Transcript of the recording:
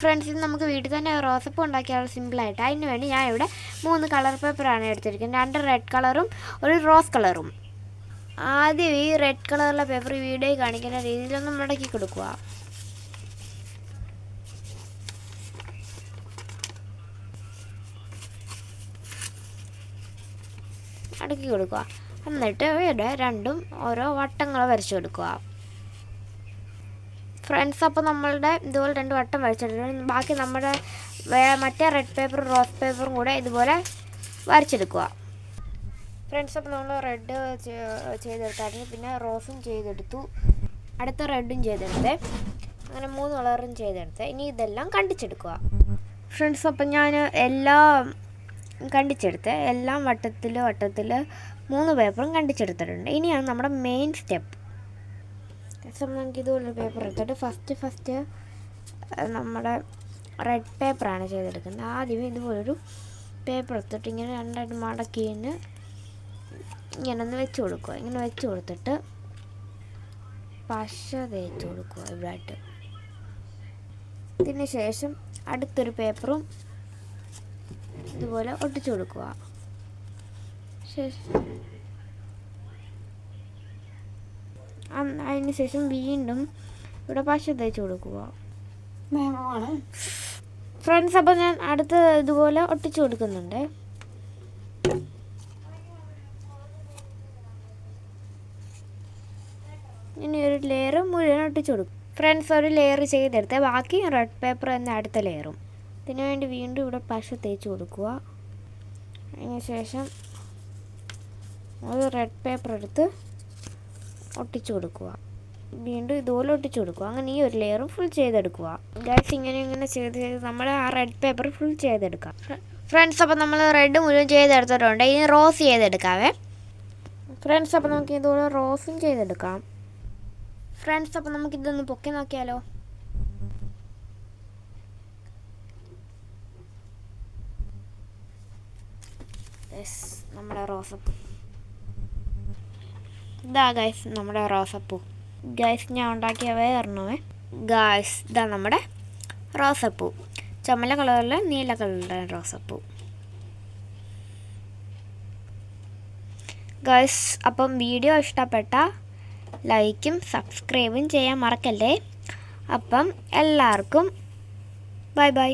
Friends, ഇത് നമുക്ക് വീട്ടിൽ തന്നെ റോസപ്പ് ഉണ്ടാക്കിയാൽ സിമ്പിളായിട്ട്. അതിന് വേണ്ടി ഞാൻ ഇവിടെ 3 കളർ പേപ്പറാണ് എടുത്തിരിക്കുന്നത്. 2 റെഡ് കളറും ഒരു റോസ് കളറും. ആദ്യം ഈ റെഡ് കളറിലെ പേപ്പർ വീഡിയോയിൽ കാണിക്കുന്ന രീതിയിലൊന്ന് മടക്കി കൊടുക്കുക. എന്നിട്ട് ഇവിടെ രണ്ടും ഓരോ വട്ടങ്ങൾ വരച്ചു കൊടുക്കുക. ഫ്രണ്ട്സ്, അപ്പോൾ നമ്മളുടെ ഇതുപോലെ 2 വട്ടം വരച്ചിട്ടുണ്ട്. ബാക്കി നമ്മുടെ മറ്റേ റെഡ് പേപ്പറും റോസ് പേപ്പറും കൂടെ ഇതുപോലെ വരച്ചെടുക്കുക. ഫ്രണ്ട്സ്, അപ്പോൾ നമ്മൾ റെഡ് ചെയ്തെടുത്തായിരുന്നു, പിന്നെ റോസും ചെയ്തെടുത്തു, അടുത്ത റെഡും ചെയ്തെടുത്തേ, അങ്ങനെ 3 കളറും ചെയ്തെടുത്തേ. ഇനി ഇതെല്ലാം കണ്ടിച്ചെടുക്കുക. ഫ്രണ്ട്സ്, അപ്പം ഞാൻ എല്ലാം കണ്ടിച്ചെടുത്തേ, എല്ലാം വട്ടത്തിൽ 3 പേപ്പറും കണ്ടിച്ചെടുത്തിട്ടുണ്ട്. ഇനിയാണ് നമ്മുടെ മെയിൻ സ്റ്റെപ്പ്. നമുക്ക് ഇതുപോലൊരു പേപ്പർ എടുത്തിട്ട് ഫസ്റ്റ് നമ്മുടെ റെഡ് പേപ്പറാണ് ചെയ്തെടുക്കുന്നത്. ആദ്യമേ ഇതുപോലൊരു പേപ്പർ എടുത്തിട്ട് ഇങ്ങനെ 2 മടക്കിന് ഇങ്ങനെ ഒന്ന് വെച്ച് കൊടുക്കുക. ഇങ്ങനെ വെച്ച് കൊടുത്തിട്ട് പശ തേച്ച് കൊടുക്കുക ഇവിടായിട്ട്. ഇതിന് ശേഷം അടുത്തൊരു പേപ്പറും ഇതുപോലെ ഒട്ടിച്ചു കൊടുക്കുക. അതിന് ശേഷം വീണ്ടും ഇവിടെ പശ തേച്ച് കൊടുക്കുക. ഫ്രണ്ട്സ്, അപ്പോൾ ഞാൻ അടുത്ത് ഇതുപോലെ ഒട്ടിച്ചു കൊടുക്കുന്നുണ്ട്. ഇനി ഒരു ലെയർ മുഴുവൻ ഒട്ടിച്ചു കൊടുക്കും. ഫ്രണ്ട്സ്, ഒരു ലെയർ ചെയ്തെടുത്ത് ബാക്കി റെഡ് പേപ്പർ എന്ന അടുത്ത ലെയറും. ഇതിനു വേണ്ടി വീണ്ടും ഇവിടെ പശ തേച്ച് കൊടുക്കുക. അതിന് ശേഷം ഒരു റെഡ് പേപ്പർ എടുത്ത് ഒട്ടിച്ചു കൊടുക്കുക. വീണ്ടും ഇതുപോലെ ഒട്ടിച്ചു കൊടുക്കുക. അങ്ങനെ ഈ ഒരു ലെയറും ഫുൾ ചെയ്തെടുക്കുക. ഗൈസ്, ഇങ്ങനെ ചെയ്ത് നമ്മൾ ആ റെഡ് പേപ്പർ ഫുൾ ചെയ്തെടുക്കാം. ഫ്രണ്ട്സ്, അപ്പോൾ നമ്മൾ റെഡ് മുഴുവൻ ചെയ്തെടുത്തിട്ടുണ്ട്. ഇനി റോസ് ചെയ്തെടുക്കാവേ. ഫ്രണ്ട്സ്, അപ്പോൾ നമുക്ക് ഇതുപോലെ റോസും ചെയ്തെടുക്കാം. ഫ്രണ്ട്സ്, അപ്പോൾ നമുക്കിതൊന്ന് പൊക്കി നോക്കിയാലോ. നമ്മുടെ റോസപ്പൂ ഇതാ ഗൈസ്, നമ്മുടെ റോസപ്പൂ. ഗൈസ്, ഞാൻ ഉണ്ടാക്കിയ വേറെണ്ണമേ. ഗൈസ്, ഇതാ നമ്മുടെ റോസപ്പൂ. ചുമല കളറിൽ നീല കളറിലെ റോസപ്പൂ. ഗൈസ്, അപ്പം വീഡിയോ ഇഷ്ടപ്പെട്ട ലൈക്കും സബ്സ്ക്രൈബും ചെയ്യാൻ മറക്കല്ലേ. അപ്പം എല്ലാവർക്കും ബൈ ബൈ.